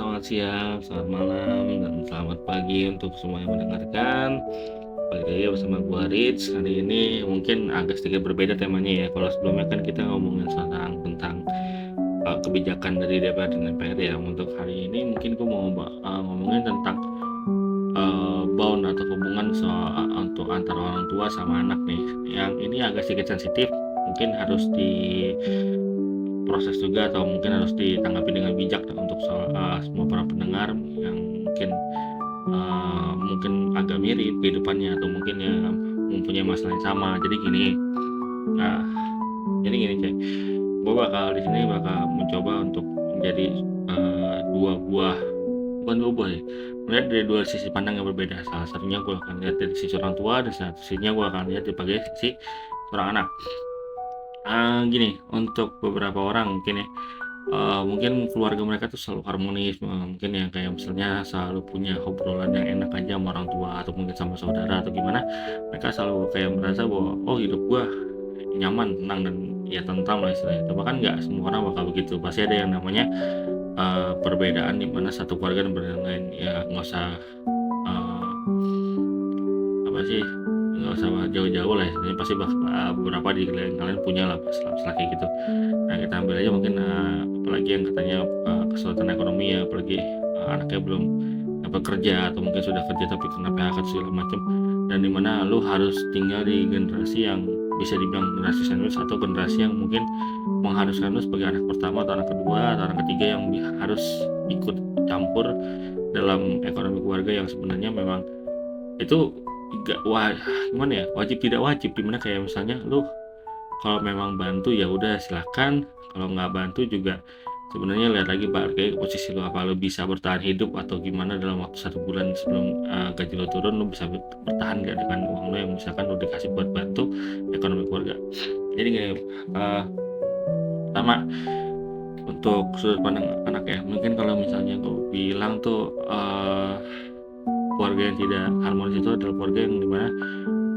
selamat siang, selamat malam, dan selamat pagi untuk semua yang mendengarkan. Balik lagi bersama gua Rich. Hari ini mungkin agak sedikit berbeda temanya ya. Kalau sebelumnya kan kita ngomongin tentang kebijakan dari DPR dan MPR ya. Untuk hari ini mungkin gua mau ngomongin tentang bound atau hubungan soal untuk antara orang tua sama anak nih. Yang ini agak sedikit sensitif, mungkin harus diproses juga atau mungkin harus ditanggapi dengan bijak untuk semua para pendengar yang mungkin agak mirip kehidupannya atau mungkin ya mempunyai masalah yang sama. Jadi gini, nah coy, gue di sini bakal mencoba untuk menjadi dua buah, bukan dua buah ya, melihat dari dua sisi pandang yang berbeda. Salah satunya gue akan lihat dari sisi orang tua, dan satu sisinya gue akan lihat dari sisi seorang anak. Gini, untuk beberapa orang mungkin ya, mungkin keluarga mereka tuh selalu harmonis, mungkin ya kayak misalnya selalu punya obrolan yang enak aja sama orang tua atau mungkin sama saudara atau gimana. Mereka selalu kayak merasa bahwa oh, hidup gua nyaman, tenang, dan ya tentram lah istilahnya. Tapi kan nggak semua orang bakal begitu. Pasti ada yang namanya perbedaan di mana satu keluarga dan berbeda lain. Ya nggak usah apa sih, nggak usah jauh-jauh lah istilahnya. Pasti beberapa di kalian punya lah masalah kayak gitu. Nah, kita ambil aja mungkin apalagi yang katanya kesulitan ekonomi ya, apalagi anaknya belum dapat kerja atau mungkin sudah kerja tapi kena PHK segala macam, dan dimana lu harus tinggal di generasi yang bisa dibilang generasi sandwich atau generasi yang mungkin mengharuskan lu sebagai anak pertama atau anak kedua atau anak ketiga yang harus ikut campur dalam ekonomi keluarga yang sebenarnya memang itu gimana ya, wajib tidak wajib, dimana kayak misalnya lu kalau memang bantu ya udah silakan, kalau nggak bantu juga sebenarnya lihat lagi kayak posisi lu, apa lu bisa bertahan hidup atau gimana dalam waktu 1 bulan sebelum gaji lu turun, lu bisa bertahan gak dengan uang lu yang misalkan lu dikasih buat bantu ekonomi keluarga. Jadi gini, pertama untuk sudut pandang anak ya, mungkin kalau misalnya gue bilang tuh keluarga yang tidak harmonis itu adalah keluarga yang dimana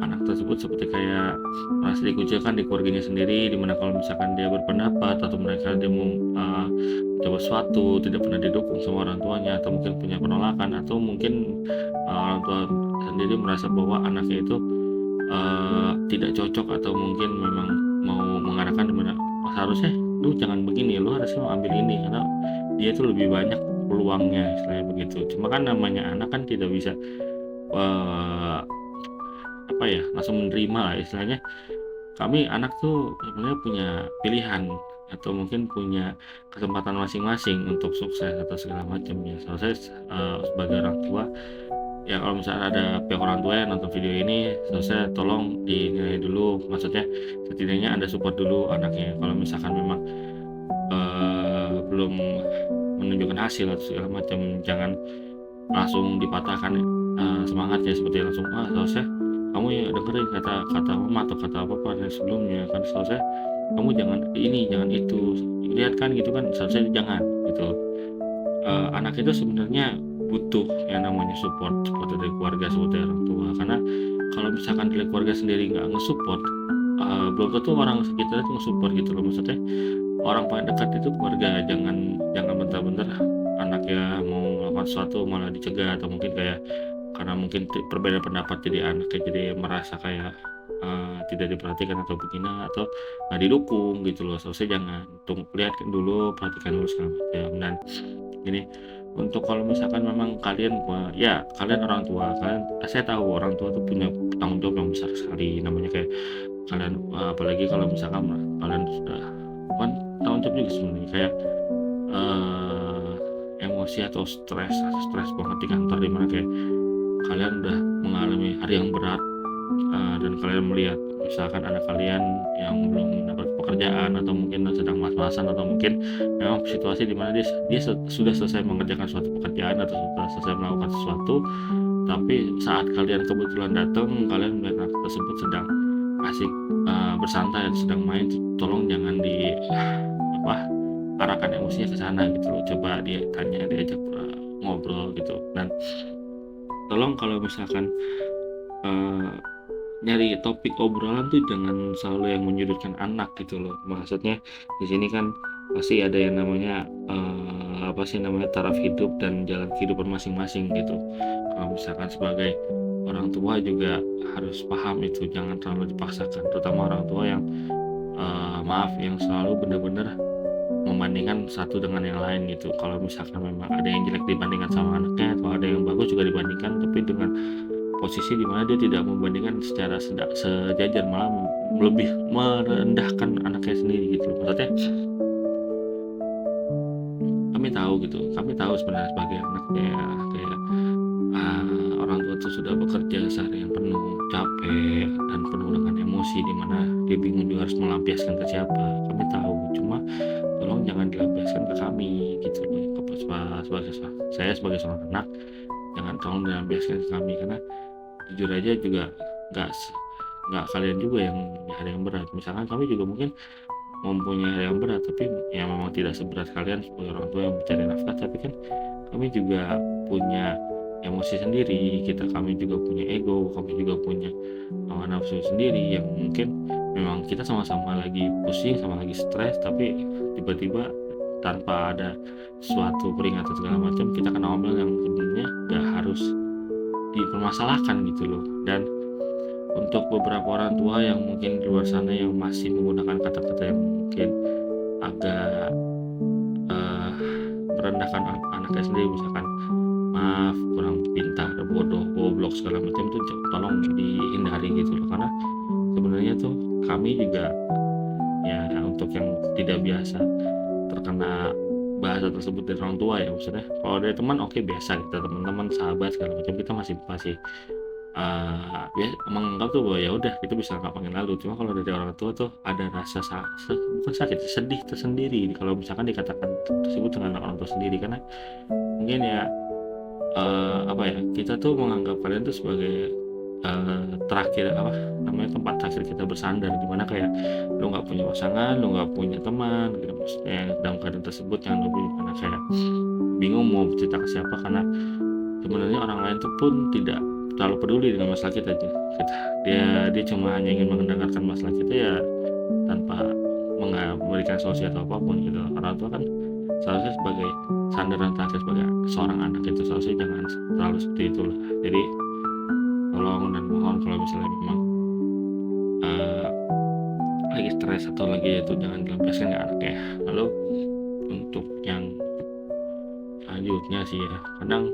anak tersebut seperti kayak merasa dikucilkan di keluarganya sendiri, dimana kalau misalkan dia berpendapat atau mereka dia mau coba sesuatu tidak pernah didukung sama orang tuanya, atau mungkin punya penolakan, atau mungkin orang tua sendiri merasa bahwa anaknya itu tidak cocok atau mungkin memang mau mengarahkan dimana seharusnya lu jangan begini, lu harusnya ambil ini karena dia itu lebih banyak peluangnya istilahnya begitu. Cuma kan namanya anak kan tidak bisa apa ya, langsung menerima lah istilahnya. Kami anak tuh sebenarnya punya pilihan atau mungkin punya kesempatan masing-masing untuk sukses atau segala macam ya. So, saya sebagai orang tua ya, kalau misalnya ada pihak orang tua yang nonton video ini, saya tolong dinilai dulu, maksudnya setidaknya Anda support dulu anaknya. Kalau misalkan memang belum menunjukkan hasil atau segala macam, jangan langsung dipatahkan semangatnya, seperti langsung seharusnya kamu ya dengerin kata mama atau kata apa dari sebelumnya kan, seharusnya kamu jangan ini jangan itu, lihat kan gitu kan, seharusnya jangan gitu. Anak itu sebenarnya butuh yang namanya support dari keluarga seperti orang tua, karena kalau misalkan dari keluarga sendiri nggak nge-support, belum tentu orang sekitar itu nge-support gitu loh. Maksudnya orang paling dekat itu keluarga. Jangan bentar-bentar anaknya mau melakukan sesuatu malah dicegah, atau mungkin kayak karena mungkin perbedaan pendapat jadi anaknya jadi merasa kayak tidak diperhatikan atau begini atau nggak didukung gitu loh. Seharusnya jangan, lihat dulu, perhatikan dulu segala macam. Dan gini, untuk kalau misalkan memang kalian orang tua, saya tahu orang tua tuh punya tanggung jawab yang besar sekali, namanya kayak kalian apalagi kalau misalkan kalian sudah bukan tanggung jawab juga sebenarnya, kayak emosi atau stres banget di kantor, dimana kayak kalian udah mengalami hari yang berat, dan kalian melihat misalkan anak kalian yang belum dapat pekerjaan atau mungkin sedang mas-masan, atau mungkin memang situasi di mana dia sudah selesai mengerjakan suatu pekerjaan atau sudah selesai melakukan sesuatu, tapi saat kalian kebetulan datang, kalian melihat anak tersebut sedang asik bersantai atau sedang main, tolong jangan arahkan emosinya ke sana gitu loh. Coba dia tanya, diajak ngobrol gitu, dan tolong kalau misalkan nyari topik obrolan tuh jangan selalu yang menyudutkan anak gitu loh. Maksudnya di sini kan pasti ada yang namanya apa sih namanya, taraf hidup dan jalan kehidupan masing-masing gitu. Kalau misalkan sebagai orang tua juga harus paham itu, jangan terlalu dipaksakan, terutama orang tua yang maaf yang selalu benar-benar membandingkan satu dengan yang lain gitu. Kalau misalkan memang ada yang jelek dibandingkan sama anaknya, atau ada yang bagus juga dibandingkan, tapi dengan posisi di mana dia tidak membandingkan secara sejajar, malah lebih merendahkan anaknya sendiri gitu. Maksudnya kami tahu sebenarnya sebagai anaknya kayak orang tua tuh sudah bekerja seharian penuh, capek dan penuh dengan emosi, di mana dia bingung juga harus melampiaskan ke siapa. Kami tahu, cuma tolong jangan dilampiaskan ke kami gitu loh. Saya sebagai seorang anak, jangan tolong dilampiaskan ke kami, karena jujur aja juga nggak kalian juga yang punya hal yang berat. Misalkan kami juga mungkin mempunyai hal yang berat, tapi yang memang tidak seberat kalian sebagai orang tua yang mencari nafkah, tapi kan kami juga punya emosi sendiri, kami juga punya ego, kami juga punya nafsu sendiri yang mungkin memang kita sama-sama lagi pusing, sama lagi stres, tapi tiba-tiba tanpa ada suatu peringatan segala macam, kita kena omel yang sebenarnya gak harus dipermasalahkan gitu loh. Dan untuk beberapa orang tua yang mungkin di luar sana yang masih menggunakan kata-kata yang mungkin agak merendahkan anaknya sendiri, misalkan maaf, kurang pintar, bodoh, goblok, segala macam, tuh tolong dihindari gitu loh. Karena sebenarnya tuh kami juga ya, untuk yang tidak biasa terkena bahasa tersebut dari orang tua ya, maksudnya kalau dari teman oke, biasa, kita teman-teman, sahabat, segala macam, kita masih menganggap tuh bahwa ya udah kita bisa nggak panggil lalu. Cuma kalau dari orang tua tuh ada rasa bukan sakit, sedih tersendiri kalau misalkan dikatakan tersebut dengan orang tua sendiri, karena mungkin ya kita tuh menganggap kalian tuh sebagai terakhir tempat terakhir kita bersandar, dimana kayak lu nggak punya pasangan, lu nggak punya teman gitu. Maksudnya dalam keadaan tersebut yang lu karena kayak bingung mau cerita ke siapa, karena sebenarnya orang lain tuh pun tidak terlalu peduli dengan masalah kita. Dia cuma hanya ingin mendengarkan masalah kita ya, tanpa memberikan solusi atau apapun gitu. Orang tua kan seharusnya sebagai sandaran terakhir sebagai seorang anak itu, seharusnya jangan terlalu seperti itulah. Jadi tolong dan mohon, kalau misalnya memang lagi stres atau lagi itu, jangan dilampiaskan ke anaknya. Lalu untuk yang selanjutnya sih ya, kadang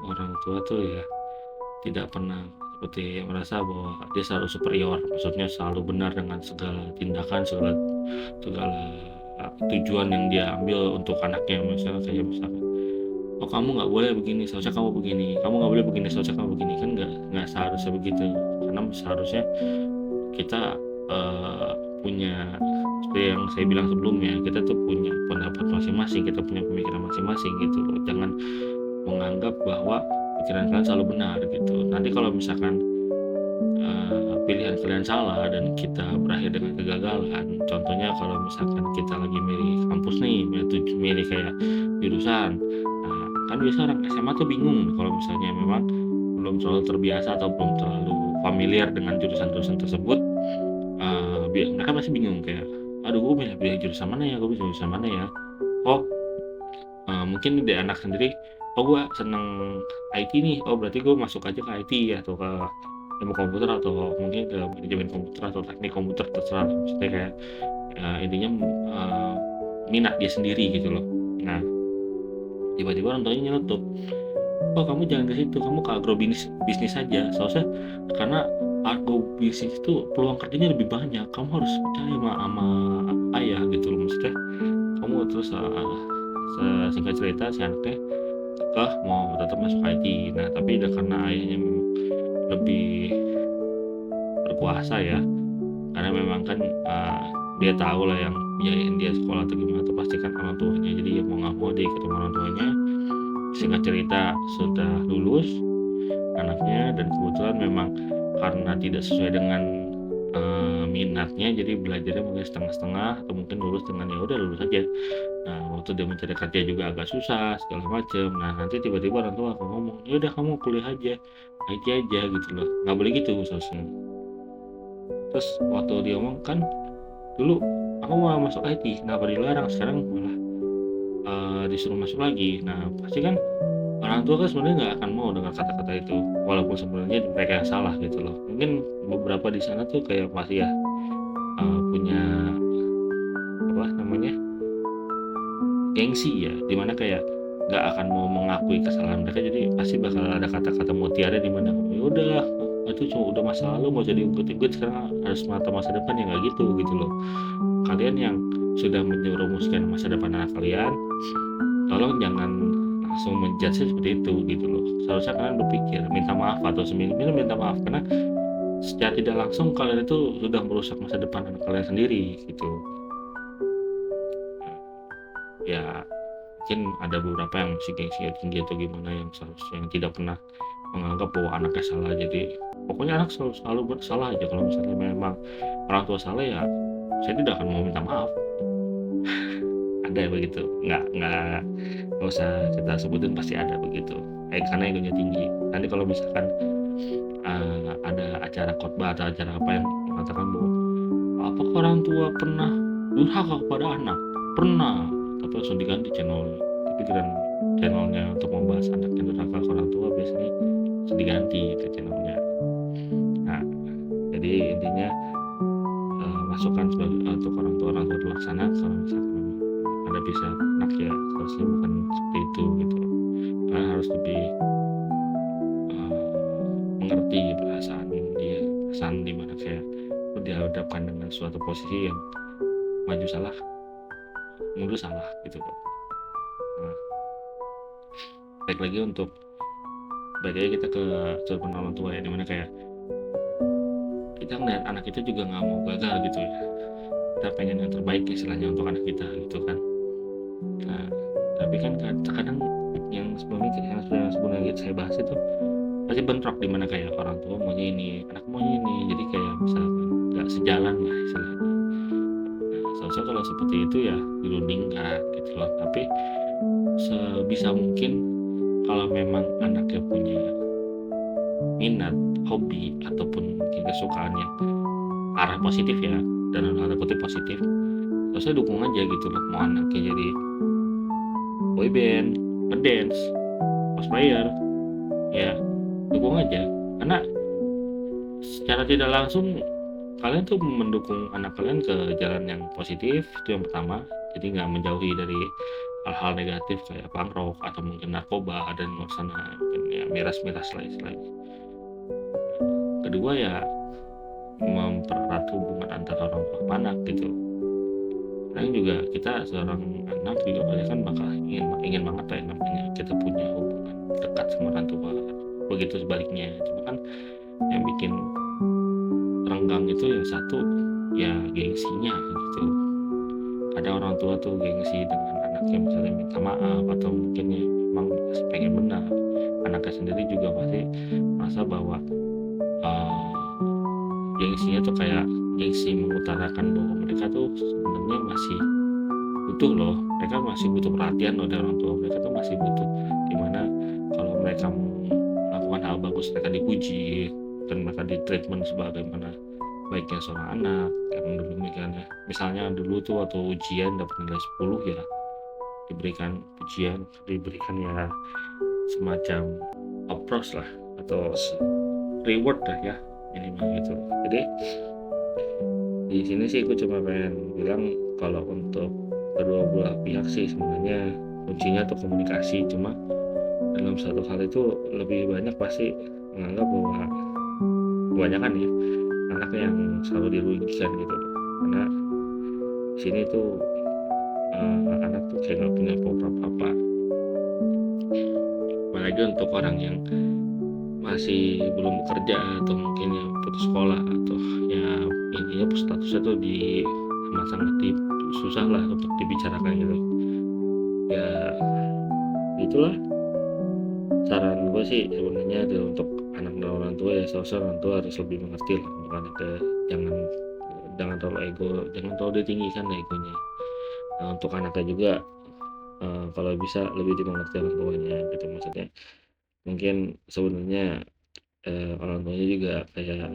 orang tua tuh ya tidak pernah seperti merasa bahwa dia selalu superior, maksudnya selalu benar dengan segala tindakan, segala tujuan yang dia ambil untuk anaknya. Misalkan oh kamu nggak boleh begini, seharusnya kamu begini, kamu nggak boleh begini, seharusnya kamu begini, kan nggak seharusnya begitu. Karena seharusnya kita punya, seperti yang saya bilang sebelumnya, kita tuh punya pendapat masing-masing, kita punya pemikiran masing-masing gitu. Jangan menganggap bahwa pikiran kalian selalu benar gitu. Nanti kalau misalkan pilihan kalian salah dan kita berakhir dengan kegagalan, contohnya kalau misalkan kita lagi milih kampus nih, milih kayak jurusan, kan biasa orang SMA tuh bingung kalau misalnya memang belum terlalu terbiasa atau belum terlalu familiar dengan jurusan-jurusan tersebut. Mereka masih bingung kayak, aduh gue pilih jurusan mana ya, mungkin dari anak sendiri, gue seneng IT nih, berarti gue masuk aja ke IT atau ke ilmu komputer, atau mungkin ke manajemen komputer atau teknik komputer, terserah. Maksudnya kayak intinya minat dia sendiri gitu loh. Nah tiba-tiba orang tuanya nyelotok, kamu jangan ke situ, kamu ke agrobisnis saja. Soalnya karena agrobisnis itu peluang kerjanya lebih banyak, kamu harus percaya sama ayah gitu loh. Maksudnya kamu terus singkat cerita, si anaknya mau tetap masuk IT. Nah tapi karena ayahnya lebih berkuasa ya, karena memang kan dia tahu lah yang biayain dia sekolah atau gimana, itu pasti kan orang tuanya. Jadi ya mau nggak mau dia ikut sama orang tuanya. Singkat cerita sudah lulus anaknya, dan kebetulan memang karena tidak sesuai dengan minatnya, jadi belajarnya mungkin setengah-setengah, atau mungkin lulus dengan ya udah lulus aja. Nah waktu dia mencari kerja juga agak susah segala macem. Nah nanti tiba-tiba orang tua akan ngomong, ya udah kamu kuliah aja, IT aja gitu loh. Nggak boleh gitu seharusnya. Terus waktu dia ngomong kan, dulu aku mau masuk IT, kenapa dilarang, sekarang malah disuruh masuk lagi. Nah pasti kan orang tua kan sebenarnya nggak akan mau dengar kata-kata itu, walaupun sebenarnya mereka yang salah gitu loh. Mungkin beberapa di sana tuh kayak masih ya punya apa namanya, gengsi ya, dimana kayak nggak akan mau mengakui kesalahan mereka, jadi pasti bakal ada kata-kata mutiara di mana, ya udah itu cuma udah masa lalu, mau jadi ikut-ikut, sekarang harus mata masa depan, ya nggak gitu loh. Kalian yang sudah menjerumuskan masa depan anak kalian, tolong jangan langsung menjudge seperti itu gitu loh. Seharusnya kalian berpikir minta maaf, atau seminimal minta maaf, karena secara tidak langsung kalian itu sudah merusak masa depan anak kalian sendiri gitu. Ya mungkin ada beberapa yang masih gengsinya tinggi atau gimana, yang seharusnya yang tidak pernah menganggap bahwa anaknya salah, jadi pokoknya anak selalu bersalah aja. Kalau misalnya memang orang tua salah, ya saya tidak akan mau minta maaf. Ada yang begitu, nggak usah kita sebutin, pasti ada begitu, karena egonya tinggi. Nanti kalau misalkan ada acara khotbah atau acara apa yang mengatakan bahwa apakah orang tua pernah durhaka kepada anak, pernah, tapi langsung diganti channel. Tapi kan channelnya untuk membahas anak yang durhaka ke orang tua biasanya langsung diganti itu channelnya. Nah jadi intinya masukan untuk orang tua terlaksana, kalau misalkan ada bisa anak, ya harusnya bukan seperti itu gitu. Kalian harus lebih mengerti perasaan dia, perasaan dimana kayak dihadapkan dengan suatu posisi yang maju salah, mundur salah gitu kok. Nah, balik lagi kita ke sudut pandang orang tua ya, dimana kayak kita ngeliat anak kita juga nggak mau gagal gitu ya, kita pengen yang terbaik istilahnya untuk anak kita gitu kan. Nah tapi kan kadang yang sebelumnya saya bahas itu pasti bentrok, dimana kayak orang tua maunya ini, anak maunya ini, jadi kayak misalkan nggak sejalan lah istilahnya. Nah seharusnya kalau seperti itu ya dirundingkan gitu loh. Tapi sebisa mungkin kalau memang anaknya punya minat, hobi, ataupun mungkin kesukaan yang arah positif ya, dan tanda kutip positif, saya dukung aja gitu loh. Mau anaknya jadi boyband, ngedance, cosplayer, ya dukung aja, karena secara tidak langsung kalian tuh mendukung anak kalian ke jalan yang positif, itu yang pertama. Jadi nggak menjauhi dari hal-hal negatif kayak punk rock atau mungkin narkoba dan luar sana, mungkin ya miras-miras lah istilahnya. Kedua ya mempererat hubungan antara orang tua sama anak gitu. Kadang juga kita seorang anak juga pasti kan bakal ingin banget ya namanya kita punya hubungan dekat sama orang tua, begitu sebaliknya. Cuma kan yang bikin renggang itu yang satu ya gengsinya gitu. Ada orang tua tuh gengsi dengan anaknya, misalnya minta maaf atau mungkin ya memang masih pengen benar. Anaknya sendiri juga pasti merasa bahwa gengsinya tuh kayak gengsi mengutarakan bahwa mereka tuh sebenarnya masih butuh loh, mereka masih butuh perhatian loh dari orang tua, mereka tuh masih butuh, dimana kalau mereka melakukan hal bagus mereka dipuji dan mereka di treatment sebagaimana baiknya seorang anak. Yang dulu misalnya dulu tuh waktu ujian dapat nilai 10 ya diberikan pujian, diberikan ya semacam applause lah atau reward lah ya minimal gitu. Jadi di sini sih aku cuma pengen bilang kalau untuk kedua belah pihak sih sebenarnya kuncinya tuh komunikasi. Cuma dalam satu hal itu lebih banyak pasti menganggap bahwa kebanyakan ya anak yang selalu dirugikan gitu, karena di sini tuh anak tuh kayak nggak punya program apa. Apalagi untuk orang yang masih belum bekerja atau mungkin yang putus sekolah atau ya intinya statusnya tuh di sangat susah lah untuk dibicarakan gitu ya. Itulah saran gue sih sebenarnya untuk anak dan orang tua ya, seharusnya orang tua harus lebih mengerti lah untuk anaknya, jangan terlalu ego, jangan terlalu ditinggikan egonya. Nah, untuk anaknya juga kalau bisa lebih dimengerti orang tuanya gitu. Maksudnya mungkin sebenarnya orang tuanya juga kayak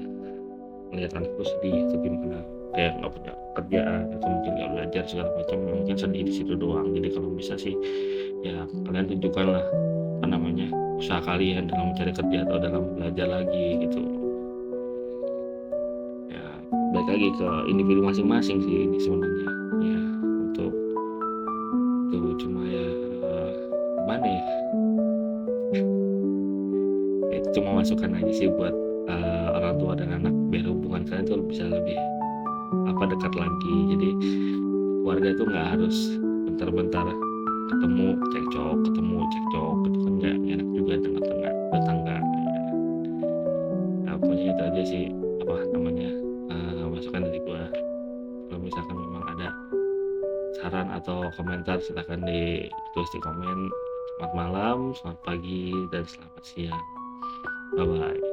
melihat anakku sedih atau gimana, kayak nggak punya kerjaan atau mungkin nggak belajar segala macam, mungkin sedih di situ doang. Jadi kalau bisa sih ya kalian tunjukkanlah apa namanya usaha kalian dalam mencari kerja atau dalam belajar lagi gitu. Ya balik lagi ke individu masing-masing sih ini sebenarnya ya. Untuk itu cuma ya gimana ya, itu cuma masukan aja sih buat orang tua dan anak biar hubungan kalian tuh bisa lebih dekat lagi. Jadi keluarga itu nggak harus bentar-bentar ketemu cekcok gitu kan, nggak enak juga tengah-tengah tetangga. Nah, pokoknya itu aja sih apa namanya masukan dari gua. Kalau misalkan memang ada saran atau komentar silahkan ditulis di komen. Selamat malam, selamat pagi, dan selamat siang. Bye bye.